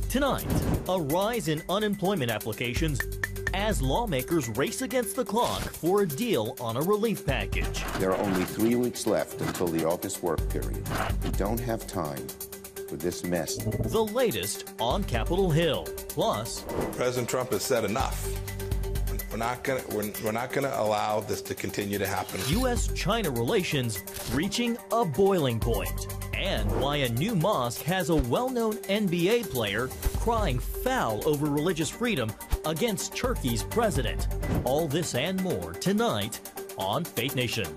Tonight, a rise in unemployment applications as lawmakers race against the clock for a deal on a relief package. There are only 3 weeks left until the August work period. We don't have time for this mess. The latest on Capitol Hill. Plus, President Trump has said enough. We're not gonna allow this to continue to happen. U.S.-China relations reaching a boiling point, and why a new mosque has a well-known NBA player crying foul over religious freedom against Turkey's president. All this and more tonight on Faith Nation.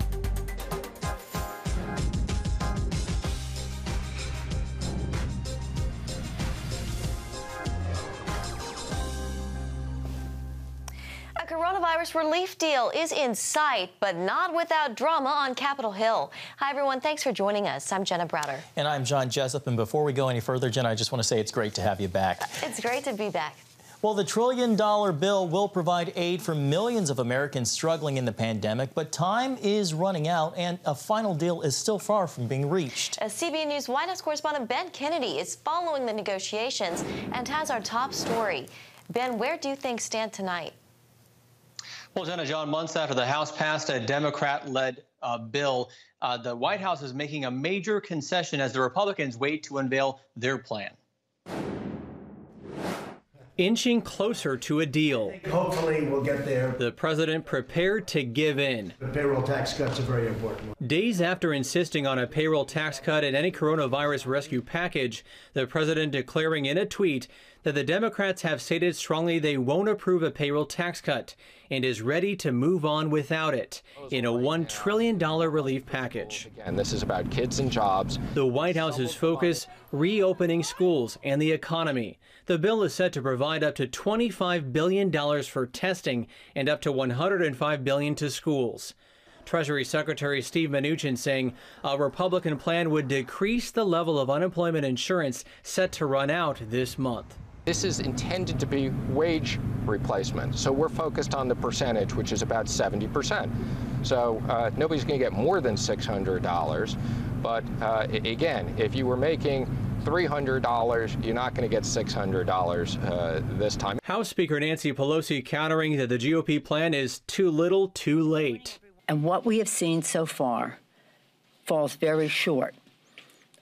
A coronavirus relief deal is in sight, but not without drama on Capitol Hill. Hi, everyone. Thanks for joining us. I'm Jenna Browder. And I'm John Jessup. And before we go any further, Jenna, I just want to say it's great to have you back. It's great to be back. Well, the $1 trillion bill will provide aid for millions of Americans struggling in the pandemic, but time is running out and a final deal is still far from being reached. As CBN News White House correspondent Ben Kennedy is following the negotiations and has our top story. Ben, where do things stand tonight? Well, Jenna, John, months after the House passed a Democrat-led bill, the White House is making a major concession as the Republicans wait to unveil their plan. Inching closer to a deal. Hopefully we'll get there. The president prepared to give in. The payroll tax cut's a very important one. Days after insisting on a payroll tax cut and any coronavirus rescue package, the president declaring in a tweet that the Democrats have stated strongly they won't approve a payroll tax cut and is ready to move on without it in a $1 trillion relief package. And this is about kids and jobs. The White House's focus, reopening schools and the economy. The bill is set to provide up to $25 billion for testing and up to $105 billion to schools. Treasury Secretary Steve Mnuchin saying a Republican plan would decrease the level of unemployment insurance set to run out this month. This is intended to be wage replacement, so we're focused on the percentage, which is about 70%. So nobody's going to get more than $600, but again, if you were making $300, you're not going to get $600 this time. House Speaker Nancy Pelosi countering that the GOP plan is too little, too late. And what we have seen so far falls very short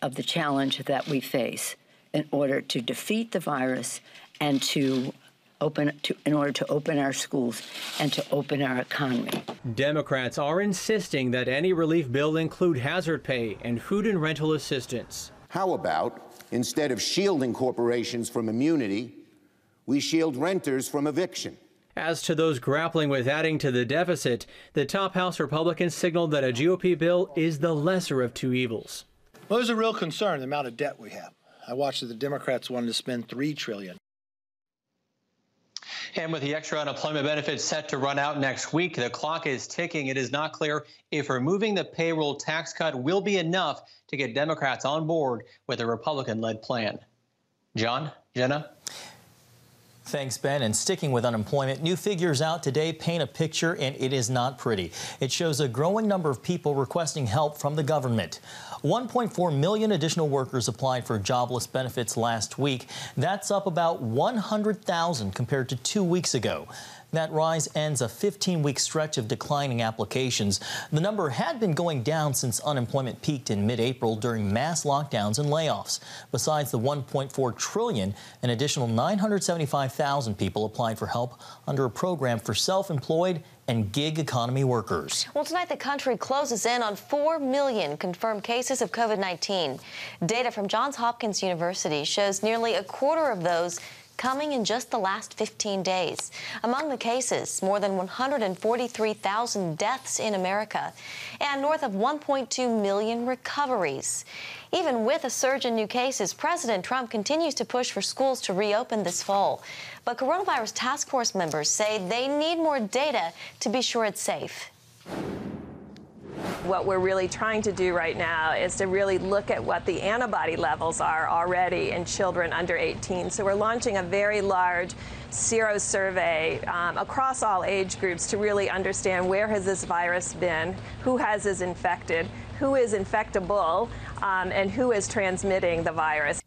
of the challenge that we face in order to defeat the virus and in order to open our schools and to open our economy. Democrats are insisting that any relief bill include hazard pay and food and rental assistance. How about, instead of shielding corporations from immunity, we shield renters from eviction? As to those grappling with adding to the deficit, the top House Republicans signaled that a GOP bill is the lesser of two evils. Well, there's a real concern, the amount of debt we have. I watched that the Democrats wanted to spend $3 trillion. And with the extra unemployment benefits set to run out next week, the clock is ticking. It is not clear if removing the payroll tax cut will be enough to get Democrats on board with a Republican-led plan. John, Jenna? Thanks, Ben. And sticking with unemployment, new figures out today paint a picture, and it is not pretty. It shows a growing number of people requesting help from the government. 1.4 million additional workers applied for jobless benefits last week. That's up about 100,000 compared to 2 weeks ago. That rise ends a 15-week stretch of declining applications. The number had been going down since unemployment peaked in mid-April during mass lockdowns and layoffs. Besides the $1.4 trillion, an additional 975,000 people applied for help under a program for self-employed and gig economy workers. Well, tonight the country closes in on 4 million confirmed cases of COVID-19. Data from Johns Hopkins University shows nearly a quarter of those coming in just the last 15 days. Among the cases, more than 143,000 deaths in America and north of 1.2 million recoveries. Even with a surge in new cases, President Trump continues to push for schools to reopen this fall. But coronavirus task force members say they need more data to be sure it's safe. What we're really trying to do right now is to really look at what the antibody levels are already in children under 18. So we're launching a very large sero survey across all age groups to really understand where has this virus been, who has is infected, who is infectable, and who is transmitting the virus.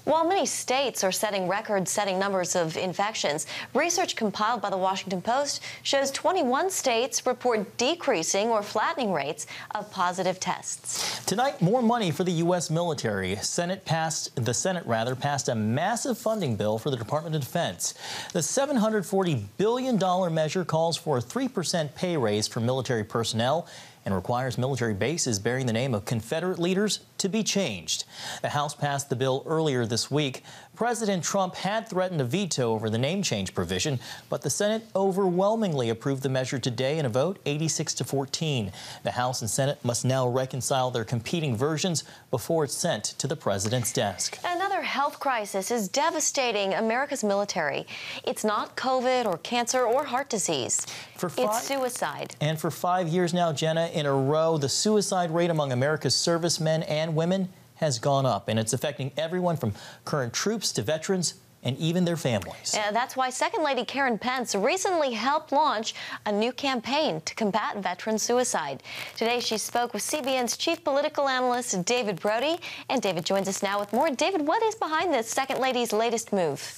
While many states are setting record-setting numbers of infections, research compiled by the Washington Post shows 21 states report decreasing or flattening rates of positive tests. Tonight, more money for the U.S. military. The Senate passed a massive funding bill for the Department of Defense. The $740 billion measure calls for a 3% pay raise for military personnel and requires military bases bearing the name of Confederate leaders to be changed. The House passed the bill earlier this week. President Trump had threatened a veto over the name change provision, but the Senate overwhelmingly approved the measure today in a vote 86-14. The House and Senate must now reconcile their competing versions before it's sent to the president's desk. Another health crisis is devastating America's military. It's not COVID or cancer or heart disease. It's suicide. And for 5 years now, Jenna, in a row, the suicide rate among America's servicemen and women has gone up, and it's affecting everyone from current troops to veterans and even their families. That's why Second Lady Karen Pence recently helped launch a new campaign to combat veteran suicide. Today, she spoke with CBN's chief political analyst, David Brody, and David joins us now with more. David, what is behind this Second Lady's latest move?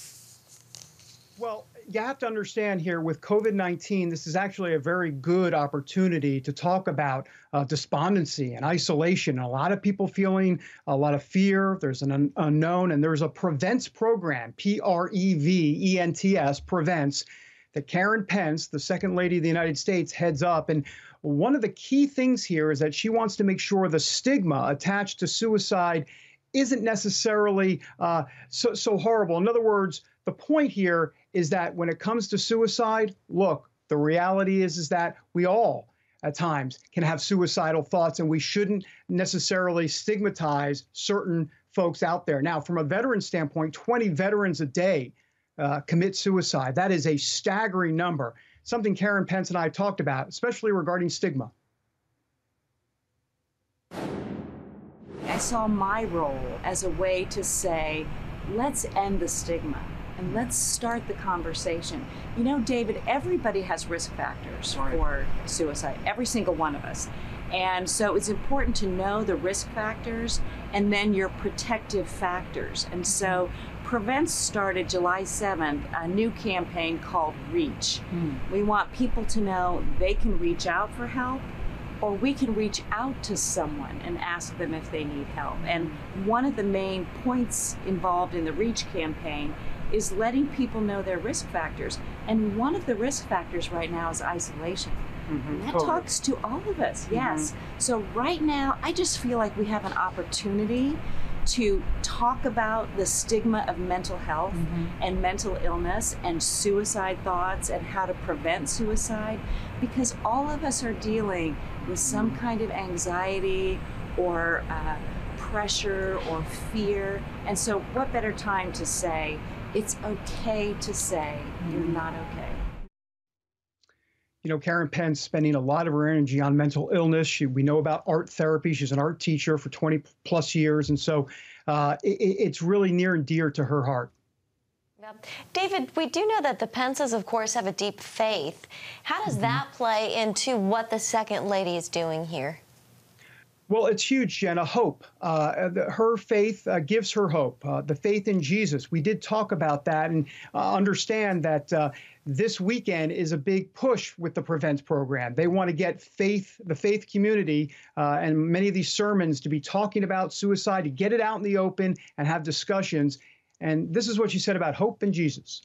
Well, you have to understand here with COVID-19, this is actually a very good opportunity to talk about despondency and isolation. And a lot of people feeling a lot of fear. There's an unknown, and there's a prevents program, PREVENTS, prevents, that Karen Pence, the Second Lady of the United States, heads up. And one of the key things here is that she wants to make sure the stigma attached to suicide isn't necessarily so horrible. In other words, the point here is that when it comes to suicide, look, the reality is that we all at times can have suicidal thoughts, and we shouldn't necessarily stigmatize certain folks out there. Now, from a veteran standpoint, 20 veterans a day commit suicide. That is a staggering number, something Karen Pence and I talked about, especially regarding stigma. I saw my role as a way to say, let's end the stigma and let's start the conversation. You know, David, everybody has risk factors for suicide, every single one of us. And so it's important to know the risk factors and then your protective factors. And so Prevents started July 7th, a new campaign called Reach. We want people to know they can reach out for help, or we can reach out to someone and ask them if they need help. And one of the main points involved in the Reach campaign is letting people know their risk factors. And one of the risk factors right now is isolation. And that talks to all of us, yes. So right now, I just feel like we have an opportunity to talk about the stigma of mental health and mental illness and suicide thoughts and how to prevent suicide, because all of us are dealing with some kind of anxiety or pressure or fear. And so what better time to say, it's okay to say you're not okay. You know, Karen Pence spending a lot of her energy on mental illness. We know about art therapy. She's an art teacher for 20 plus years. And so it's really near and dear to her heart. David, we do know that the Pences, of course, have a deep faith. How does that play into what the Second Lady is doing here? Well, it's huge, Jenna. Hope. Her faith gives her hope, the faith in Jesus. We did talk about that and understand that this weekend is a big push with the Prevents program. They want to get the faith community and many of these sermons to be talking about suicide, to get it out in the open and have discussions. And this is what she said about hope in Jesus.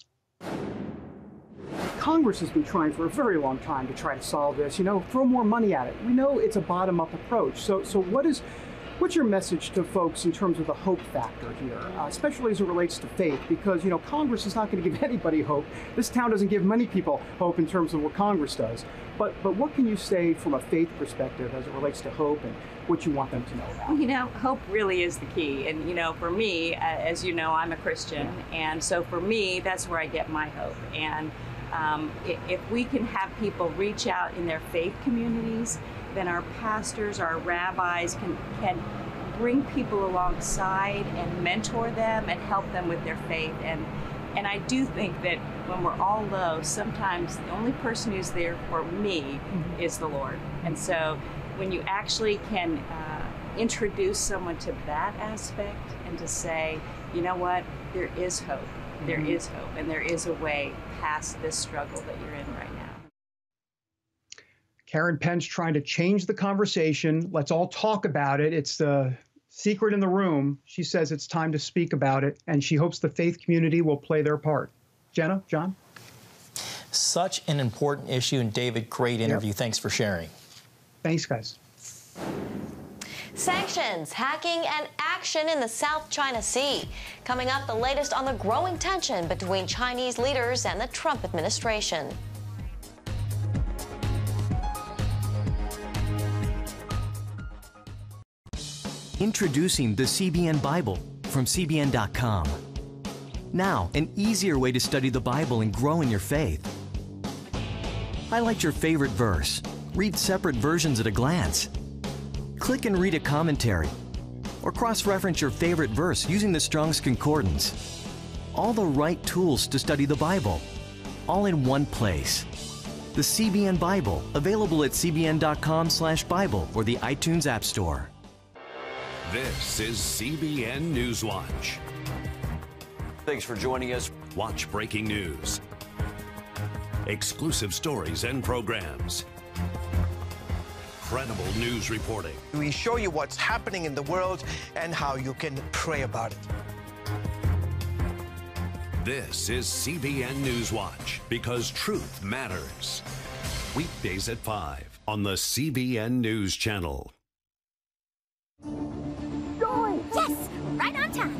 Congress has been trying for a very long time to try to solve this, throw more money at it. We know it's a bottom-up approach. So what's your message to folks in terms of the hope factor here, especially as it relates to faith? Because, Congress is not going to give anybody hope. This town doesn't give many people hope in terms of what Congress does. But what can you say from a faith perspective as it relates to hope and what you want them to know about? Hope really is the key. And, for me, as you know, I'm a Christian. And so for me, that's where I get my hope. And if we can have people reach out in their faith communities, then our pastors, our rabbis can bring people alongside and mentor them and help them with their faith. And I do think that when we're all low, sometimes the only person who's there for me is the Lord. And so when you actually can introduce someone to that aspect and to say, you know what, there is hope. There is hope, and there is a way past this struggle that you're in right now. Karen Penn's trying to change the conversation. Let's all talk about it. It's the secret in the room. She says it's time to speak about it, and she hopes the faith community will play their part. Jenna, John? Such an important issue, and David, great interview. Yep. Thanks for sharing. Thanks, guys. Sanctions, hacking, and action in the South China Sea. Coming up, the latest on the growing tension between Chinese leaders and the Trump administration. Introducing the CBN Bible from CBN.com. Now, an easier way to study the Bible and grow in your faith. Highlight your favorite verse. Read separate versions at a glance. Click and read a commentary. Or cross-reference your favorite verse using the Strong's Concordance. All the right tools to study the Bible, all in one place. The CBN Bible, available at cbn.com/Bible or the iTunes App Store. This is CBN Newswatch. Thanks for joining us. Watch breaking news, exclusive stories and programs, credible news reporting. We show you what's happening in the world and how you can pray about it. This is CBN Newswatch, because truth matters. Weekdays at 5 on the CBN News Channel. Yes, right on time.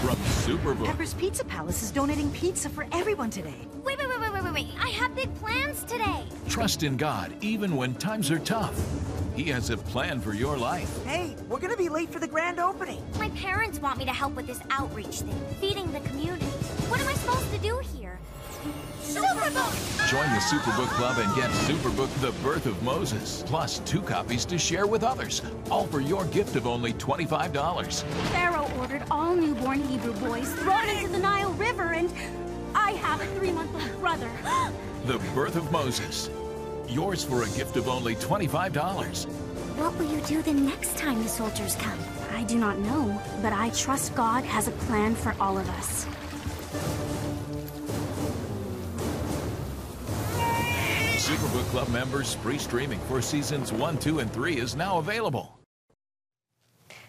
From Superbook. Pepper's Pizza Palace is donating pizza for everyone today. Wait. I have big plans today. Trust in God even when times are tough. He has a plan for your life. Hey, we're gonna be late for the grand opening. My parents want me to help with this outreach thing, feeding the community. What am I supposed to do here? Superbook! Join the Superbook Club and get Superbook The Birth of Moses, plus 2 copies to share with others, all for your gift of only $25. Pharaoh ordered all newborn Hebrew boys thrown into the Nile River, and I have a 3-month-old brother. The Birth of Moses. Yours for a gift of only $25. What will you do the next time the soldiers come? I do not know, but I trust God has a plan for all of us. Superbook Club members, free streaming for seasons 1, 2, and 3 is now available.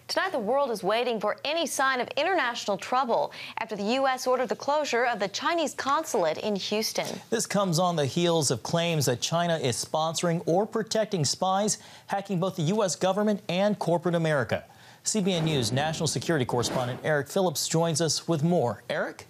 Tonight, the world is waiting for any sign of international trouble after the U.S. ordered the closure of the Chinese consulate in Houston. This comes on the heels of claims that China is sponsoring or protecting spies hacking both the U.S. government and corporate America. CBN News national security correspondent Eric Phillips joins us with more. Eric?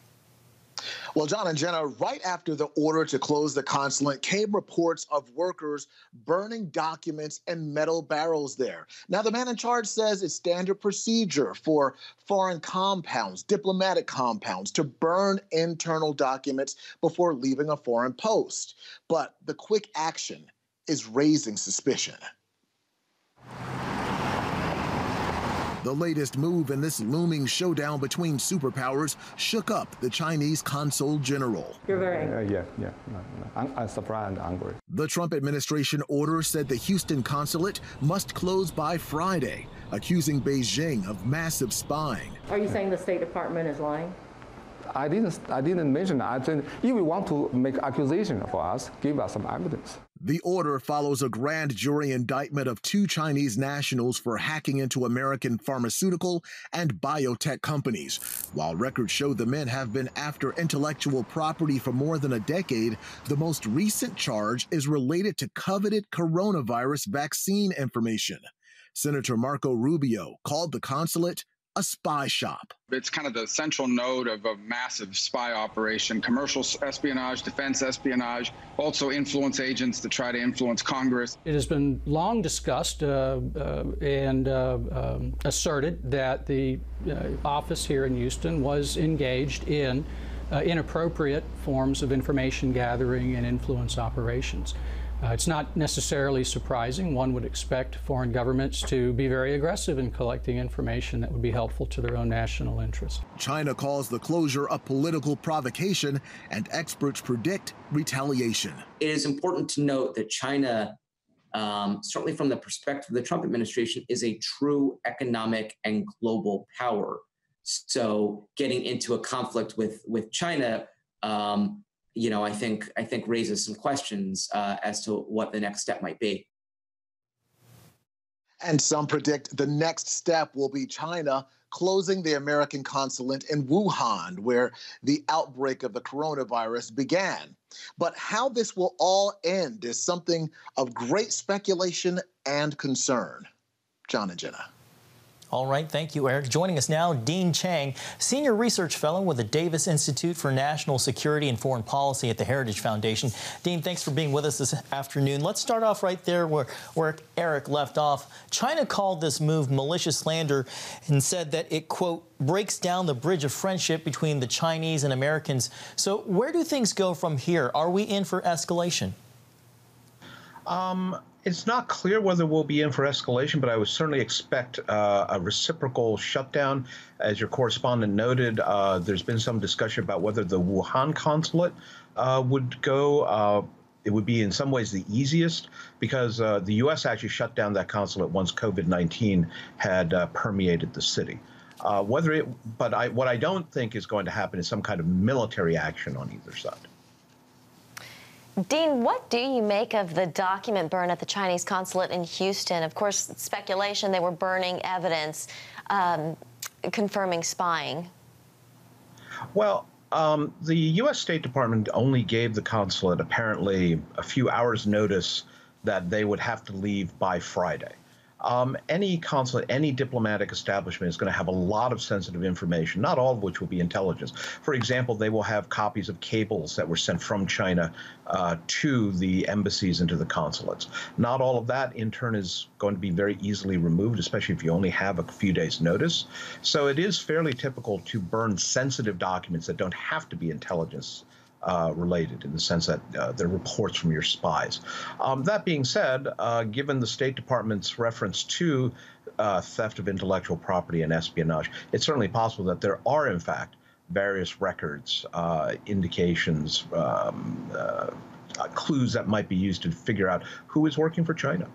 Well, John and Jenna, right after the order to close the consulate came reports of workers burning documents and metal barrels there. Now, the man in charge says it's standard procedure for foreign compounds, diplomatic compounds, to burn internal documents before leaving a foreign post. But the quick action is raising suspicion. The latest move in this looming showdown between superpowers shook up the Chinese consul general. You're very angry. Yeah. I'm surprised and angry. The Trump administration order said the Houston consulate must close by Friday, accusing Beijing of massive spying. Are you saying the State Department is lying? I didn't mention that. I think if you want to make accusation for us, give us some evidence. The order follows a grand jury indictment of 2 Chinese nationals for hacking into American pharmaceutical and biotech companies. While records show the men have been after intellectual property for more than a decade, the most recent charge is related to coveted coronavirus vaccine information. Senator Marco Rubio called the consulate a spy shop. It's kind of the central node of a massive spy operation, commercial espionage, defense espionage, also influence agents to try to influence Congress. It has been long discussed and asserted that the office here in Houston was engaged in inappropriate forms of information gathering and influence operations. It's not necessarily surprising. One would expect foreign governments to be very aggressive in collecting information that would be helpful to their own national interests. China calls the closure a political provocation, and experts predict retaliation. It is important to note that China certainly from the perspective of the Trump administration, is a true economic and global power. So getting into a conflict with China, I think raises some questions as to what the next step might be. And some predict the next step will be China closing the American consulate in Wuhan, where the outbreak of the coronavirus began. But how this will all end is something of great speculation and concern. John and Jenna. All right, thank you, Eric. Joining us now, Dean Chang, Senior Research Fellow with the Davis Institute for National Security and Foreign Policy at the Heritage Foundation. Dean, thanks for being with us this afternoon. Let's start off right there where Eric left off. China called this move malicious slander and said that it, quote, breaks down the bridge of friendship between the Chinese and Americans. So where do things go from here? Are we in for escalation? It's not clear whether we'll be in for escalation, but I would certainly expect a reciprocal shutdown. As your correspondent noted, there's been some discussion about whether the Wuhan consulate would go. It would be in some ways the easiest because the U.S. actually shut down that consulate once COVID-19 had permeated the city. What I don't think is going to happen is some kind of military action on either side. Dean, what do you make of the document burn at the Chinese consulate in Houston? Of course, speculation they were burning evidence confirming spying. Well, the U.S. State Department only gave the consulate apparently a few hours' notice that they would have to leave by Friday. Any consulate, any diplomatic establishment is going to have a lot of sensitive information, not all of which will be intelligence. For example, they will have copies of cables that were sent from China to the embassies and to the consulates. Not all of that, in turn, is going to be very easily removed, especially if you only have a few days' notice. So it is fairly typical to burn sensitive documents that don't have to be intelligence related, in the sense that they're reports from your spies. That being said, given the State Department's reference to theft of intellectual property and espionage, it's certainly possible that there are, in fact, various records, indications, clues that might be used to figure out who is working for China.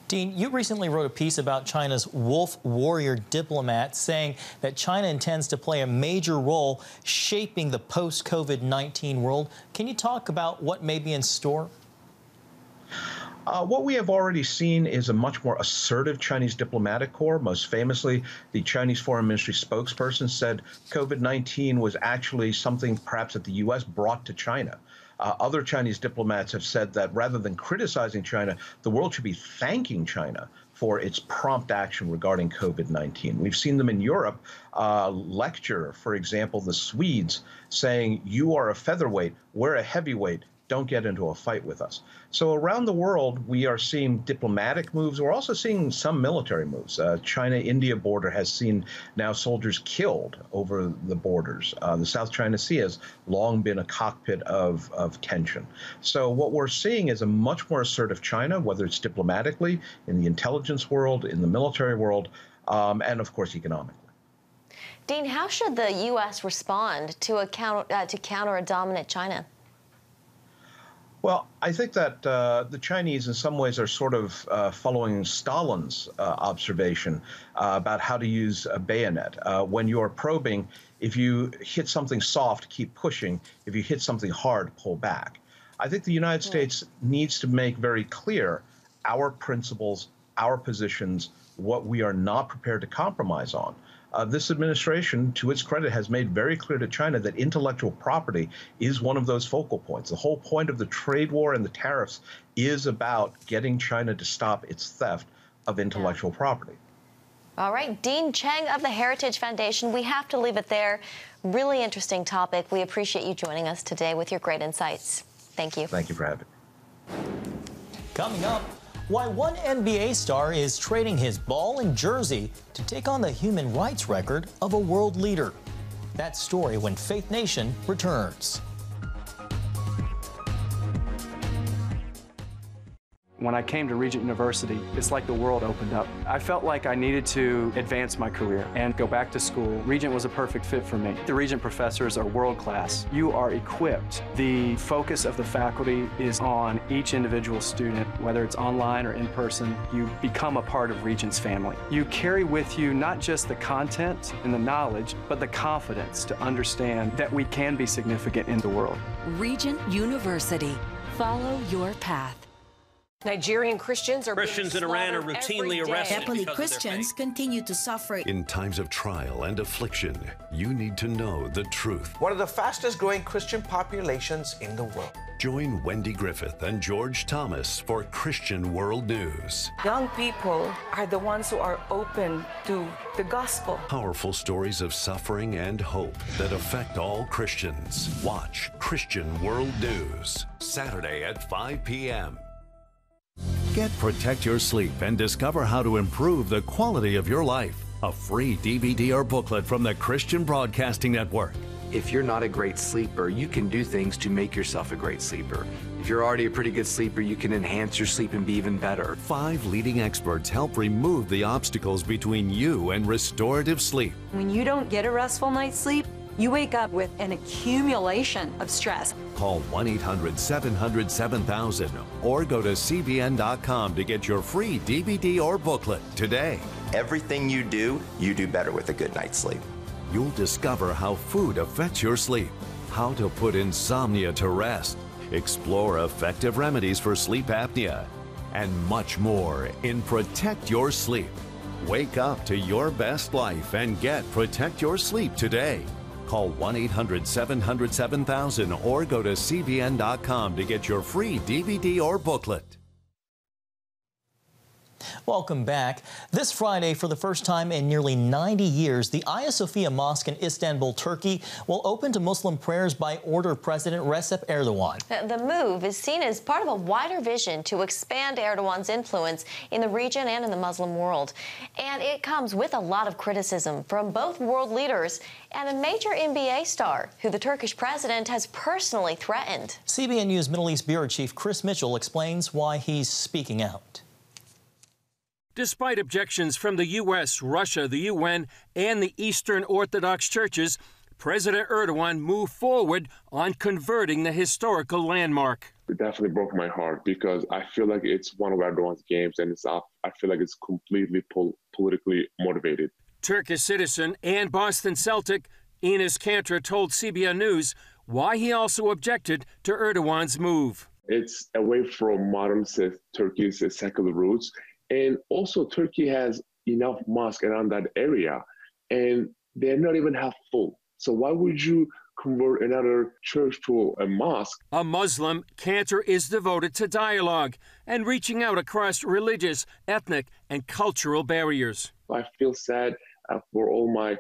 Dean, you recently wrote a piece about China's wolf warrior diplomat, saying that China intends to play a major role shaping the post-COVID-19 world. Can you talk about what may be in store? What we have already seen is a much more assertive Chinese diplomatic corps. Most famously, the Chinese Foreign Ministry spokesperson said COVID-19 was actually something perhaps that the U.S. brought to China. Other Chinese diplomats have said that rather than criticizing China, the world should be thanking China for its prompt action regarding COVID-19. We've seen them in Europe lecture, for example, the Swedes, saying, "You are a featherweight, we're a heavyweight, don't get into a fight with us." So around the world, we are seeing diplomatic moves. We're also seeing some military moves. China-India border has seen now soldiers killed over the borders. The South China Sea has long been a cockpit of tension. So what we're seeing is a much more assertive China, whether it's diplomatically, in the intelligence world, in the military world, and of course economically. Dean, how should the U.S. respond to counter a dominant China? Well, I think that the Chinese in some ways are sort of following Stalin's observation about how to use a bayonet. When you're probing, if you hit something soft, keep pushing. If you hit something hard, pull back. I think the United States needs to make very clear our principles, our positions, what we are not prepared to compromise on. This administration, to its credit, has made very clear to China that intellectual property is one of those focal points. The whole point of the trade war and the tariffs is about getting China to stop its theft of intellectual property. All right, Dean Chang of the Heritage Foundation. We have to leave it there. Really interesting topic. We appreciate you joining us today with your great insights. Thank you. Thank you for having me. Coming up, why one NBA star is trading his ball and jersey to take on the human rights record of a world leader. That story when Faith Nation returns. When I came to Regent University, it's like the world opened up. I felt like I needed to advance my career and go back to school. Regent was a perfect fit for me. The Regent professors are world class. You are equipped. The focus of the faculty is on each individual student, whether it's online or in person. You become a part of Regent's family. You carry with you not just the content and the knowledge, but the confidence to understand that we can be significant in the world. Regent University. Follow your path. Nigerian Christians in Iran are routinely arrested. Nepali Christians continue to suffer. In times of trial and affliction, you need to know the truth. One of the fastest growing Christian populations in the world. Join Wendy Griffith and George Thomas for Christian World News. Young people are the ones who are open to the gospel. Powerful stories of suffering and hope that affect all Christians. Watch Christian World News, Saturday at 5 p.m. Get Protect Your Sleep and discover how to improve the quality of your life. A free DVD or booklet from the Christian Broadcasting Network. If you're not a great sleeper, you can do things to make yourself a great sleeper. If you're already a pretty good sleeper, you can enhance your sleep and be even better. 5 leading experts help remove the obstacles between you and restorative sleep. When you don't get a restful night's sleep, you wake up with an accumulation of stress. Call 1-800-700-7000 or go to CBN.com to get your free DVD or booklet today. Everything you do better with a good night's sleep. You'll discover how food affects your sleep, how to put insomnia to rest, explore effective remedies for sleep apnea, and much more in Protect Your Sleep. Wake up to your best life and get Protect Your Sleep today. Call 1-800-700-7000 or go to CBN.com to get your free DVD or booklet. Welcome back. This Friday, for the first time in nearly 90 years, the Hagia Sophia Mosque in Istanbul, Turkey, will open to Muslim prayers by order of President Recep Erdogan. The move is seen as part of a wider vision to expand Erdogan's influence in the region and in the Muslim world. And it comes with a lot of criticism from both world leaders and a major NBA star who the Turkish president has personally threatened. CBN News Middle East Bureau Chief Chris Mitchell explains why he's speaking out. Despite objections from the U.S., Russia, the UN, and the Eastern Orthodox churches, President Erdogan moved forward on converting the historical landmark. It definitely broke my heart because I feel like it's one of Erdogan's games and I feel like it's completely politically motivated. Turkish citizen and Boston Celtic Enes Kanter told CBN News why he also objected to Erdogan's move. It's away from modern Turkey's secular roots. And also, Turkey has enough mosques around that area, and they're not even half full. So why would you convert another church to a mosque? A Muslim, Kanter is devoted to dialogue and reaching out across religious, ethnic, and cultural barriers. I feel sad for all my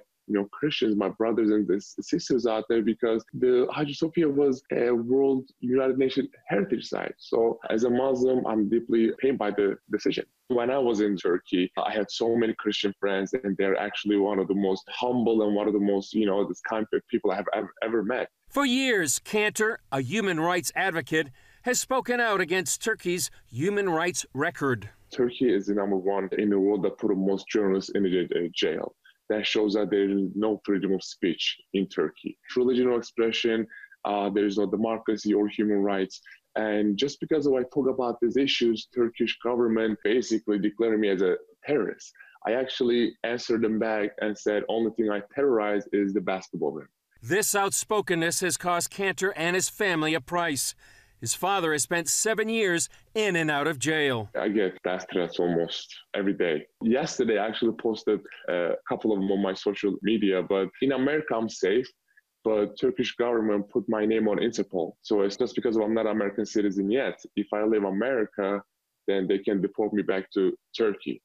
Christians, my brothers and sisters out there, because the Hagia Sophia was a World United Nations heritage site. So as a Muslim, I'm deeply pained by the decision. When I was in Turkey, I had so many Christian friends, and they're actually one of the most humble and one of the most, this kind of people I have ever met. For years, Kanter, a human rights advocate, has spoken out against Turkey's human rights record. Turkey is the number one in the world that put the most journalists in jail. That shows that there is no freedom of speech in Turkey. Religion or expression, there is no democracy or human rights. And just because I talk about these issues, Turkish government basically declared me as a terrorist. I actually answered them back and said, only thing I terrorize is the basketball rim. This outspokenness has cost Kanter and his family a price. His father has spent 7 years in and out of jail. I get death threats almost every day. Yesterday, I actually posted a couple of them on my social media, but in America, I'm safe. But Turkish government put my name on Interpol. So it's just because I'm not an American citizen yet. If I leave America, then they can deport me back to Turkey.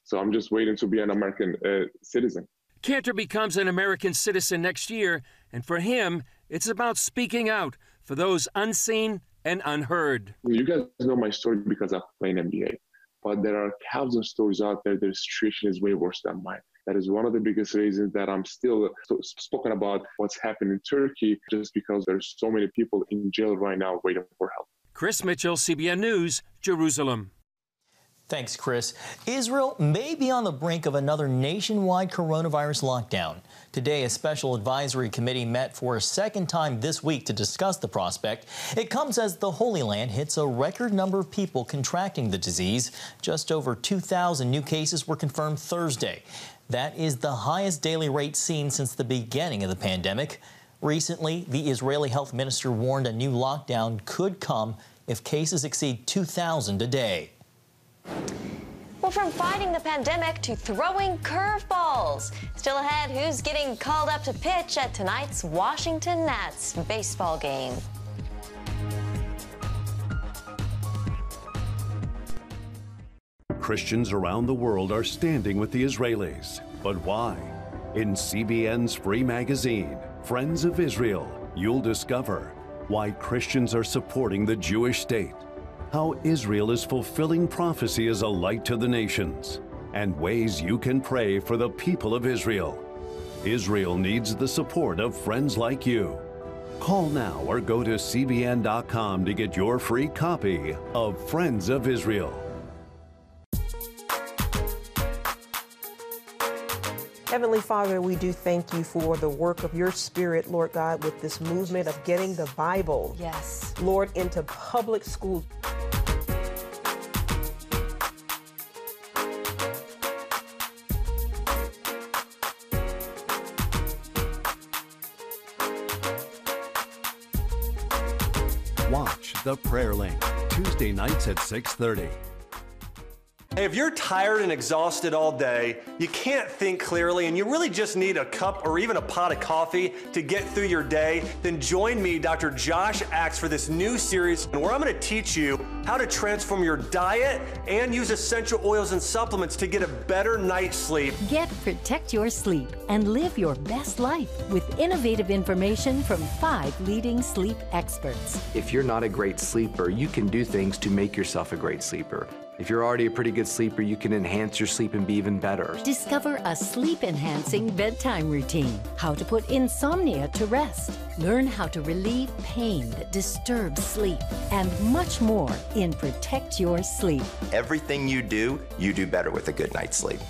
So I'm just waiting to be an American citizen. Kanter becomes an American citizen next year, and for him, it's about speaking out for those unseen and unheard. You guys know my story because I play in NBA, but there are thousands of stories out there. Their situation is way worse than mine. That is one of the biggest reasons that I'm still spoken about what's happening in Turkey, just because there's so many people in jail right now waiting for help. Chris Mitchell, CBN News, Jerusalem. Thanks, Chris. Israel may be on the brink of another nationwide coronavirus lockdown. Today, a special advisory committee met for a second time this week to discuss the prospect. It comes as the Holy Land hits a record number of people contracting the disease. Just over 2,000 new cases were confirmed Thursday. That is the highest daily rate seen since the beginning of the pandemic. Recently, the Israeli health minister warned a new lockdown could come if cases exceed 2,000 a day. Well, from fighting the pandemic to throwing curveballs. Still ahead, who's getting called up to pitch at tonight's Washington Nats baseball game? Christians around the world are standing with the Israelis. But why? In CBN's free magazine, Friends of Israel, you'll discover why Christians are supporting the Jewish state, how Israel is fulfilling prophecy as a light to the nations, and ways you can pray for the people of Israel. Israel needs the support of friends like you. Call now or go to cbn.com to get your free copy of Friends of Israel. Heavenly Father, we do thank you for the work of your Spirit, Lord God, with this movement of getting the Bible, yes, Lord, into public schools. Watch The Prayer Link, Tuesday nights at 6:30. Hey, if you're tired and exhausted all day, you can't think clearly, and you really just need a cup or even a pot of coffee to get through your day, then join me, Dr. Josh Axe, for this new series where I'm going to teach you how to transform your diet and use essential oils and supplements to get a better night's sleep. Get Protect Your Sleep and live your best life with innovative information from 5 leading sleep experts. If you're not a great sleeper, you can do things to make yourself a great sleeper. If you're already a pretty good sleeper, you can enhance your sleep and be even better. Discover a sleep-enhancing bedtime routine, how to put insomnia to rest, learn how to relieve pain that disturbs sleep, and much more in Protect Your Sleep. Everything you do better with a good night's sleep.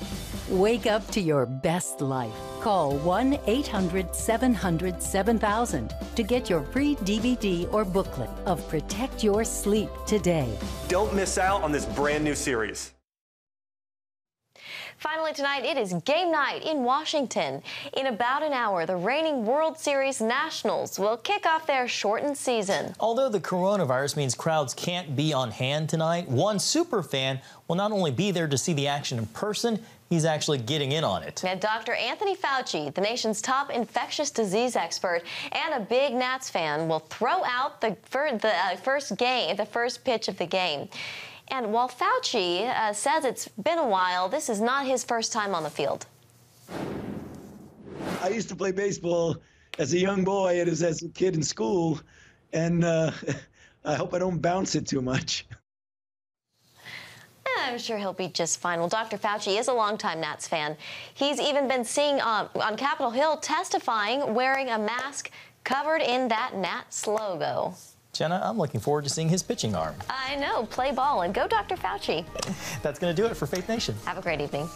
Wake up to your best life. Call 1-800-700-7000 to get your free DVD or booklet of Protect Your Sleep today. Don't miss out on this brand new series. Finally tonight, it is game night in Washington. In about an hour, the reigning World Series Nationals will kick off their shortened season. Although the coronavirus means crowds can't be on hand tonight, one super fan will not only be there to see the action in person, he's actually getting in on it. And Dr. Anthony Fauci, the nation's top infectious disease expert and a big Nats fan, will throw out the first pitch of the game. And while Fauci says it's been a while, this is not his first time on the field. I used to play baseball as a young boy and as a kid in school, and I hope I don't bounce it too much. I'm sure he'll be just fine. Well, Dr. Fauci is a longtime Nats fan. He's even been seen on Capitol Hill testifying wearing a mask covered in that Nats logo. Jenna, I'm looking forward to seeing his pitching arm. I know. Play ball and go Dr. Fauci. That's going to do it for Faith Nation. Have a great evening.